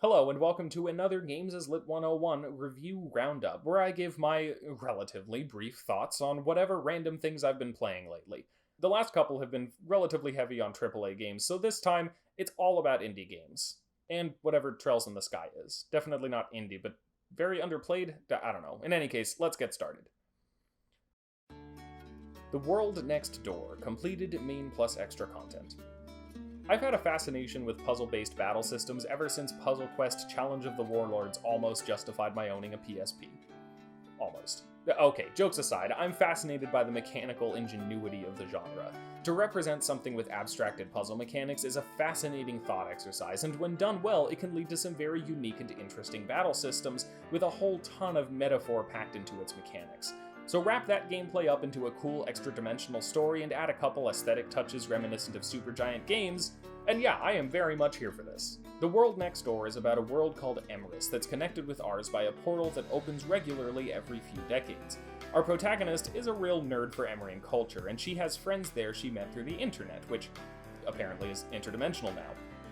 Hello and welcome to another Games as Lit 101 review roundup, where I give my relatively brief thoughts on whatever random things I've been playing lately. The last couple have been relatively heavy on AAA games, so this time it's all about indie games. And whatever Trails in the Sky is. Definitely not indie, but very underplayed? I don't know. In any case, let's get started. The World Next Door, completed main plus extra content. I've had a fascination with puzzle-based battle systems ever since Puzzle Quest Challenge of the Warlords almost justified my owning a PSP. Almost. Okay, jokes aside, I'm fascinated by the mechanical ingenuity of the genre. To represent something with abstracted puzzle mechanics is a fascinating thought exercise, and when done well, it can lead to some very unique and interesting battle systems with a whole ton of metaphor packed into its mechanics. So wrap that gameplay up into a cool extra-dimensional story and add a couple aesthetic touches reminiscent of Supergiant games, and yeah, I am very much here for this. The World Next Door is about a world called Emrys that's connected with ours by a portal that opens regularly every few decades. Our protagonist is a real nerd for Emryan culture, and she has friends there she met through the internet, which apparently is interdimensional now.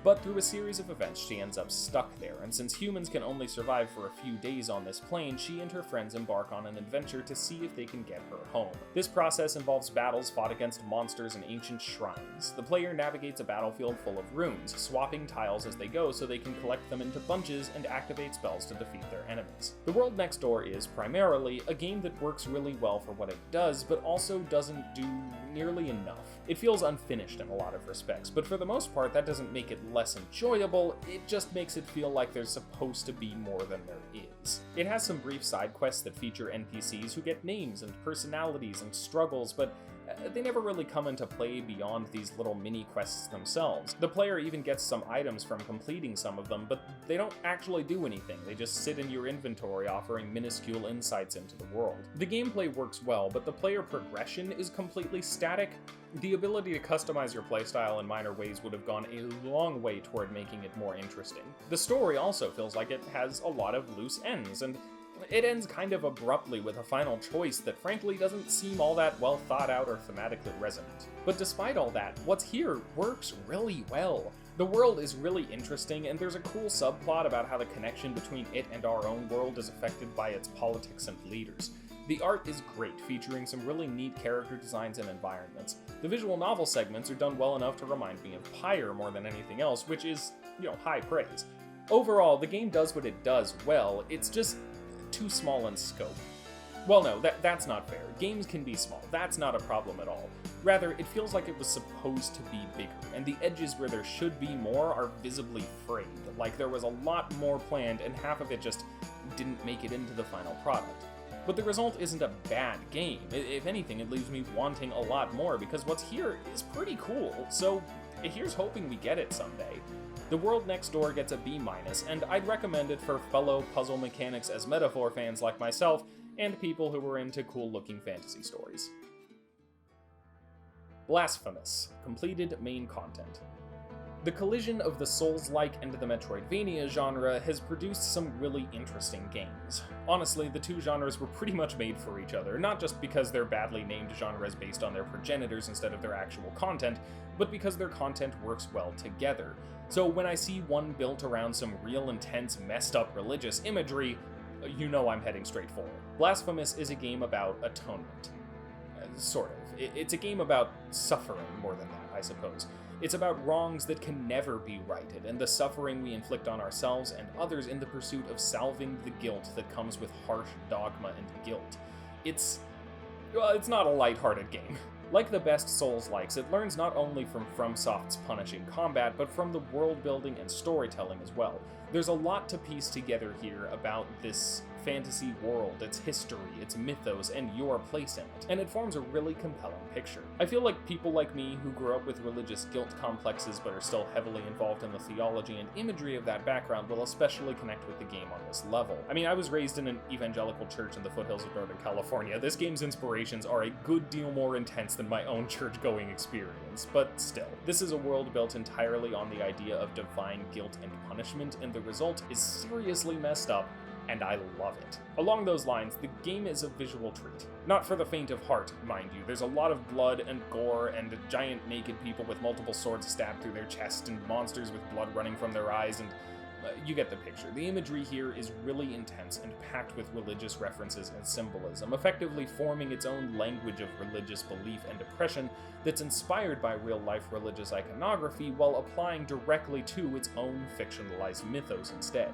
But through a series of events, she ends up stuck there, and since humans can only survive for a few days on this plane, she and her friends embark on an adventure to see if they can get her home. This process involves battles fought against monsters and ancient shrines. The player navigates a battlefield full of runes, swapping tiles as they go so they can collect them into bunches and activate spells to defeat their enemies. The World Next Door is, primarily, a game that works really well for what it does, but also doesn't do nearly enough. It feels unfinished in a lot of respects, but for the most part that doesn't make it less enjoyable, it just makes it feel like there's supposed to be more than there is. It has some brief side quests that feature NPCs who get names and personalities and struggles, but they never really come into play beyond these little mini-quests themselves. The player even gets some items from completing some of them, but they don't actually do anything. They just sit in your inventory, offering minuscule insights into the world. The gameplay works well, but the player progression is completely static. The ability to customize your playstyle in minor ways would have gone a long way toward making it more interesting. The story also feels like it has a lot of loose ends, and it ends kind of abruptly with a final choice that frankly doesn't seem all that well thought out or thematically resonant. But despite all that, what's here works really well. The world is really interesting, and there's a cool subplot about how the connection between it and our own world is affected by its politics and leaders. The art is great, featuring some really neat character designs and environments. The visual novel segments are done well enough to remind me of Pyre more than anything else, which is, high praise. Overall, the game does what it does well, it's just too small in scope. Well, no, that's not fair. Games can be small, that's not a problem at all. Rather, it feels like it was supposed to be bigger, and the edges where there should be more are visibly frayed, like there was a lot more planned and half of it just didn't make it into the final product. But the result isn't a bad game. If anything, it leaves me wanting a lot more, because what's here is pretty cool, so here's hoping we get it someday. The World Next Door gets a B-, and I'd recommend it for fellow puzzle mechanics as metaphor fans like myself, and people who are into cool-looking fantasy stories. Blasphemous, completed main content. The collision of the Souls-like and the Metroidvania genre has produced some really interesting games. Honestly, the two genres were pretty much made for each other, not just because they're badly named genres based on their progenitors instead of their actual content, but because their content works well together. So when I see one built around some real intense, messed up religious imagery, you know I'm heading straight for it. Blasphemous is a game about atonement. Sort of. It's a game about suffering more than that, I suppose. It's about wrongs that can never be righted, and the suffering we inflict on ourselves and others in the pursuit of salving the guilt that comes with harsh dogma and guilt. It's not a lighthearted game. Like the best Souls-likes, it learns not only from FromSoft's punishing combat, but from the world building and storytelling as well. There's a lot to piece together here about this fantasy world, its history, its mythos, and your place in it, and it forms a really compelling picture. I feel like people like me who grew up with religious guilt complexes but are still heavily involved in the theology and imagery of that background will especially connect with the game on this level. I mean, I was raised in an evangelical church in the foothills of Northern California. This game's inspirations are a good deal more intense than my own church-going experience, but still. This is a world built entirely on the idea of divine guilt and punishment, and the result is seriously messed up, and I love it. Along those lines, the game is a visual treat. Not for the faint of heart, mind you. There's a lot of blood and gore and giant naked people with multiple swords stabbed through their chest and monsters with blood running from their eyes, and You get the picture. The imagery here is really intense and packed with religious references and symbolism, effectively forming its own language of religious belief and oppression that's inspired by real-life religious iconography while applying directly to its own fictionalized mythos instead.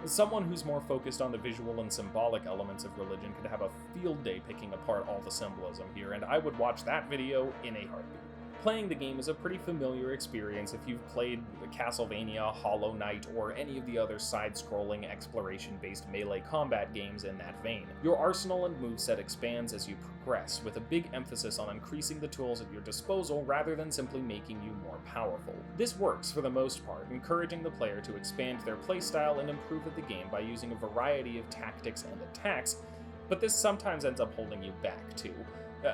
Someone who's more focused on the visual and symbolic elements of religion could have a field day picking apart all the symbolism here, and I would watch that video in a heartbeat. Playing the game is a pretty familiar experience if you've played Castlevania, Hollow Knight, or any of the other side-scrolling exploration-based melee combat games in that vein. Your arsenal and moveset expands as you progress, with a big emphasis on increasing the tools at your disposal rather than simply making you more powerful. This works for the most part, encouraging the player to expand their playstyle and improve at the game by using a variety of tactics and attacks, but this sometimes ends up holding you back too.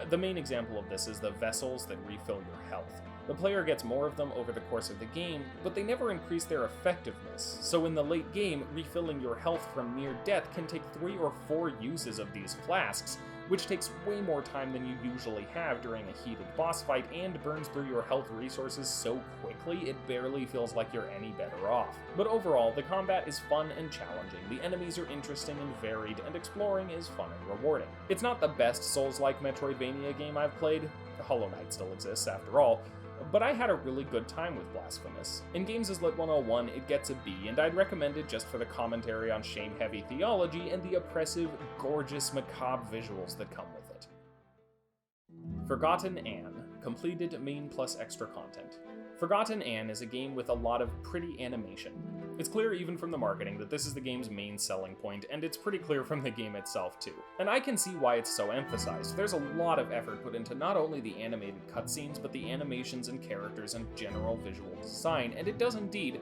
The main example of this is the vessels that refill your health. The player gets more of them over the course of the game, but they never increase their effectiveness, so in the late game, refilling your health from near death can take 3 or 4 uses of these flasks, which takes way more time than you usually have during a heated boss fight and burns through your health resources so quickly it barely feels like you're any better off. But overall, the combat is fun and challenging, the enemies are interesting and varied, and exploring is fun and rewarding. It's not the best Souls-like Metroidvania game I've played, Hollow Knight still exists after all, but I had a really good time with Blasphemous. In Games as Lit 101, it gets a B, and I'd recommend it just for the commentary on shame-heavy theology and the oppressive, gorgeous, macabre visuals that come with it. Forgotten Anne, completed main plus extra content. Forgotten Anne is a game with a lot of pretty animation. It's clear even from the marketing that this is the game's main selling point, and it's pretty clear from the game itself too. And I can see why it's so emphasized. There's a lot of effort put into not only the animated cutscenes, but the animations and characters and general visual design, and it does indeed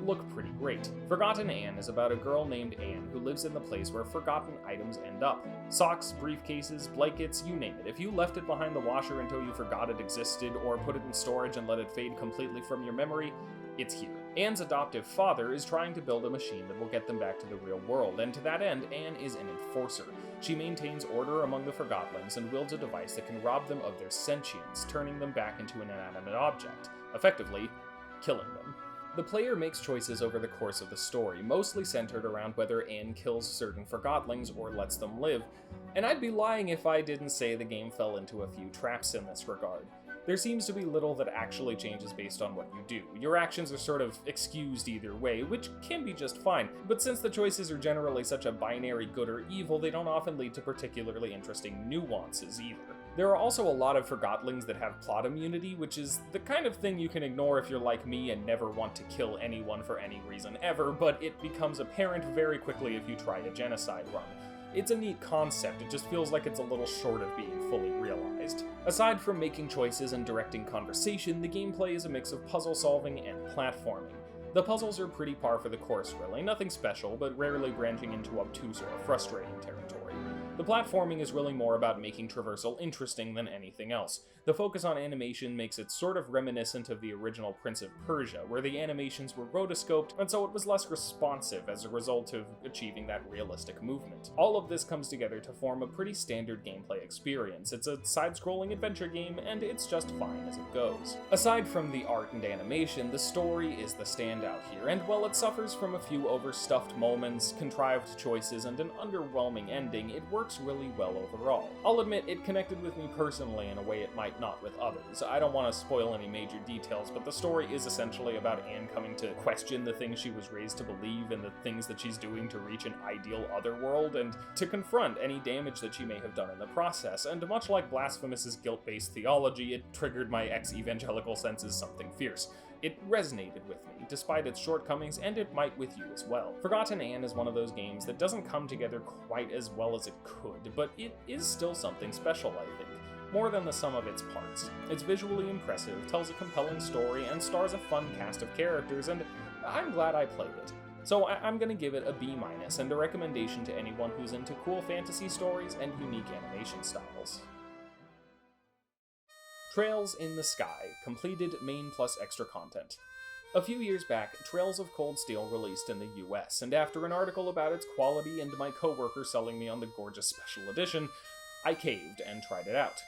look pretty great. Forgotten Anne is about a girl named Anne who lives in the place where forgotten items end up. Socks, briefcases, blankets, you name it. If you left it behind the washer until you forgot it existed, or put it in storage and let it fade completely from your memory, it's here. Anne's adoptive father is trying to build a machine that will get them back to the real world, and to that end, Anne is an enforcer. She maintains order among the Forgotlings and wields a device that can rob them of their sentience, turning them back into an inanimate object, effectively killing them. The player makes choices over the course of the story, mostly centered around whether Anne kills certain Forgotlings or lets them live, and I'd be lying if I didn't say the game fell into a few traps in this regard. There seems to be little that actually changes based on what you do. Your actions are sort of excused either way, which can be just fine, but since the choices are generally such a binary good or evil, they don't often lead to particularly interesting nuances either. There are also a lot of Forgotlings that have plot immunity, which is the kind of thing you can ignore if you're like me and never want to kill anyone for any reason ever, but it becomes apparent very quickly if you try a genocide run. It's a neat concept, it just feels like it's a little short of being fully realized. Aside from making choices and directing conversation, the gameplay is a mix of puzzle solving and platforming. The puzzles are pretty par for the course really, nothing special, but rarely branching into obtuse or frustrating territory. The platforming is really more about making traversal interesting than anything else. The focus on animation makes it sort of reminiscent of the original Prince of Persia, where the animations were rotoscoped, and so it was less responsive as a result of achieving that realistic movement. All of this comes together to form a pretty standard gameplay experience. It's a side-scrolling adventure game, and it's just fine as it goes. Aside from the art and animation, the story is the standout here, and while it suffers from a few overstuffed moments, contrived choices, and an underwhelming ending, it works really well overall. I'll admit it connected with me personally in a way it might not with others. I don't want to spoil any major details, but the story is essentially about Anne coming to question the things she was raised to believe and the things that she's doing to reach an ideal otherworld, and to confront any damage that she may have done in the process, and much like Blasphemous' guilt-based theology, it triggered my ex-evangelical senses something fierce. It resonated with me, despite its shortcomings, and it might with you as well. Forgotten Anne is one of those games that doesn't come together quite as well as it could, but it is still something special, I think. More than the sum of its parts. It's visually impressive, tells a compelling story, and stars a fun cast of characters, and I'm glad I played it. So I'm gonna give it a B-, and a recommendation to anyone who's into cool fantasy stories and unique animation styles. Trails in the Sky, completed main plus extra content. A few years back, Trails of Cold Steel released in the US, and after an article about its quality and my coworker selling me on the gorgeous special edition, I caved and tried it out.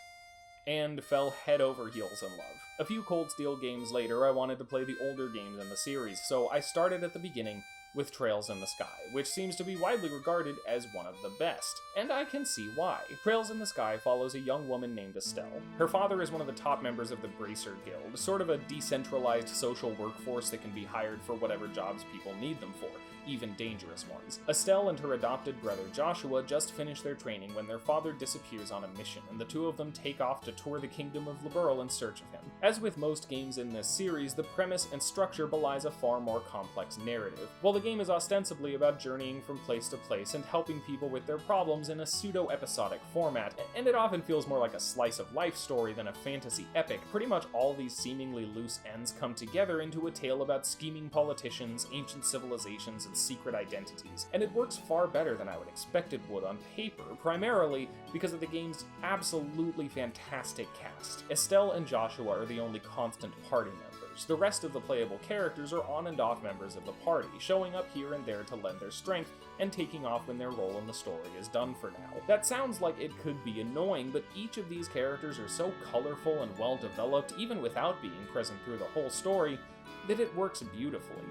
And fell head over heels in love. A few Cold Steel games later, I wanted to play the older games in the series, so I started at the beginning with Trails in the Sky, which seems to be widely regarded as one of the best. And I can see why. Trails in the Sky follows a young woman named Estelle. Her father is one of the top members of the Bracer Guild, sort of a decentralized social workforce that can be hired for whatever jobs people need them for, even dangerous ones. Estelle and her adopted brother Joshua just finish their training when their father disappears on a mission, and the two of them take off to tour the kingdom of Liberl in search of him. As with most games in this series, the premise and structure belies a far more complex narrative. While the game is ostensibly about journeying from place to place and helping people with their problems in a pseudo-episodic format, and it often feels more like a slice-of-life story than a fantasy epic, pretty much all these seemingly loose ends come together into a tale about scheming politicians, ancient civilizations, and secret identities, and it works far better than I would expect it would on paper, primarily because of the game's absolutely fantastic cast. Estelle and Joshua are the only constant party members. The rest of the playable characters are on and off members of the party, showing up here and there to lend their strength, and taking off when their role in the story is done for now. That sounds like it could be annoying, but each of these characters are so colorful and well developed, even without being present through the whole story, that it works beautifully.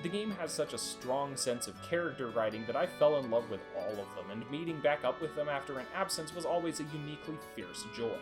The game has such a strong sense of character writing that I fell in love with all of them, and meeting back up with them after an absence was always a uniquely fierce joy.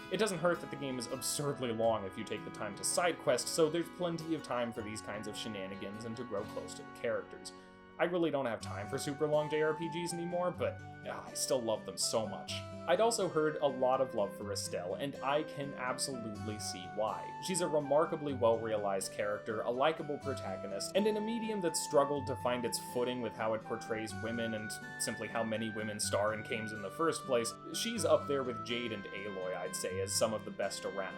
It doesn't hurt that the game is absurdly long if you take the time to side quest, so there's plenty of time for these kinds of shenanigans and to grow close to the characters. I really don't have time for super long JRPGs anymore, but I still love them so much. I'd also heard a lot of love for Estelle, and I can absolutely see why. She's a remarkably well-realized character, a likable protagonist, and in a medium that struggled to find its footing with how it portrays women and simply how many women star in games in the first place, she's up there with Jade and Aloy, I'd say, as some of the best around.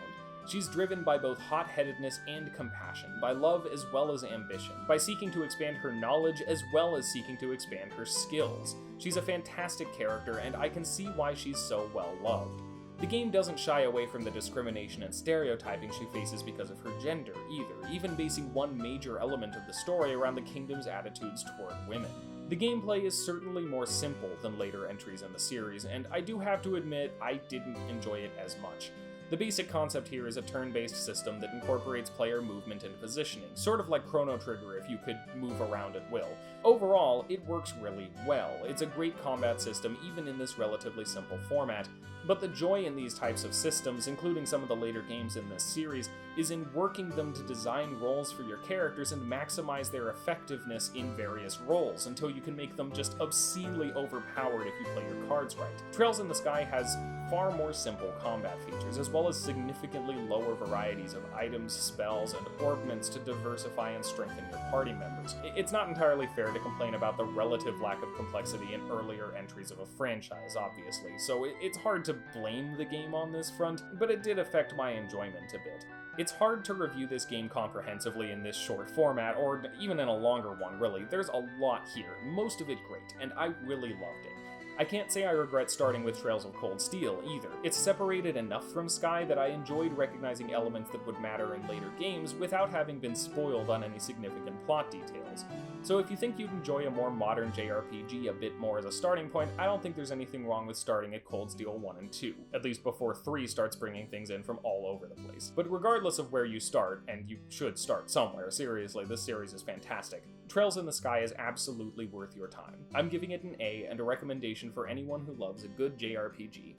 She's driven by both hot-headedness and compassion, by love as well as ambition, by seeking to expand her knowledge as well as seeking to expand her skills. She's a fantastic character, and I can see why she's so well loved. The game doesn't shy away from the discrimination and stereotyping she faces because of her gender, either, even basing one major element of the story around the kingdom's attitudes toward women. The gameplay is certainly more simple than later entries in the series, and I do have to admit I didn't enjoy it as much. The basic concept here is a turn-based system that incorporates player movement and positioning, sort of like Chrono Trigger if you could move around at will. Overall, it works really well. It's a great combat system even in this relatively simple format, but the joy in these types of systems, including some of the later games in this series, is in working them to design roles for your characters and maximize their effectiveness in various roles until you can make them just obscenely overpowered if you play your cards right. Trails in the Sky has far more simple combat features, as well as significantly lower varieties of items, spells, and orbments to diversify and strengthen your party members. It's not entirely fair to complain about the relative lack of complexity in earlier entries of a franchise, obviously, so it's hard to blame the game on this front, but it did affect my enjoyment a bit. It's hard to review this game comprehensively in this short format, or even in a longer one, really. There's a lot here, most of it great, and I really loved it. I can't say I regret starting with Trails of Cold Steel, either. It's separated enough from Sky that I enjoyed recognizing elements that would matter in later games without having been spoiled on any significant plot details. So if you think you'd enjoy a more modern JRPG a bit more as a starting point, I don't think there's anything wrong with starting at Cold Steel 1 and 2, at least before 3 starts bringing things in from all over the place. But regardless of where you start, and you should start somewhere, seriously, this series is fantastic. Trails in the Sky is absolutely worth your time. I'm giving it an A and a recommendation for anyone who loves a good JRPG.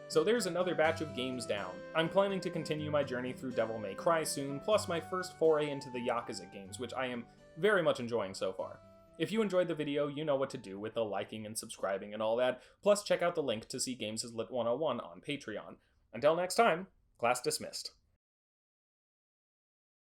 So there's another batch of games down. I'm planning to continue my journey through Devil May Cry soon, plus my first foray into the Yakuza games, which I am very much enjoying so far. If you enjoyed the video, you know what to do with the liking and subscribing and all that, plus check out the link to see Games is Lit 101 on Patreon. Until next time, class dismissed.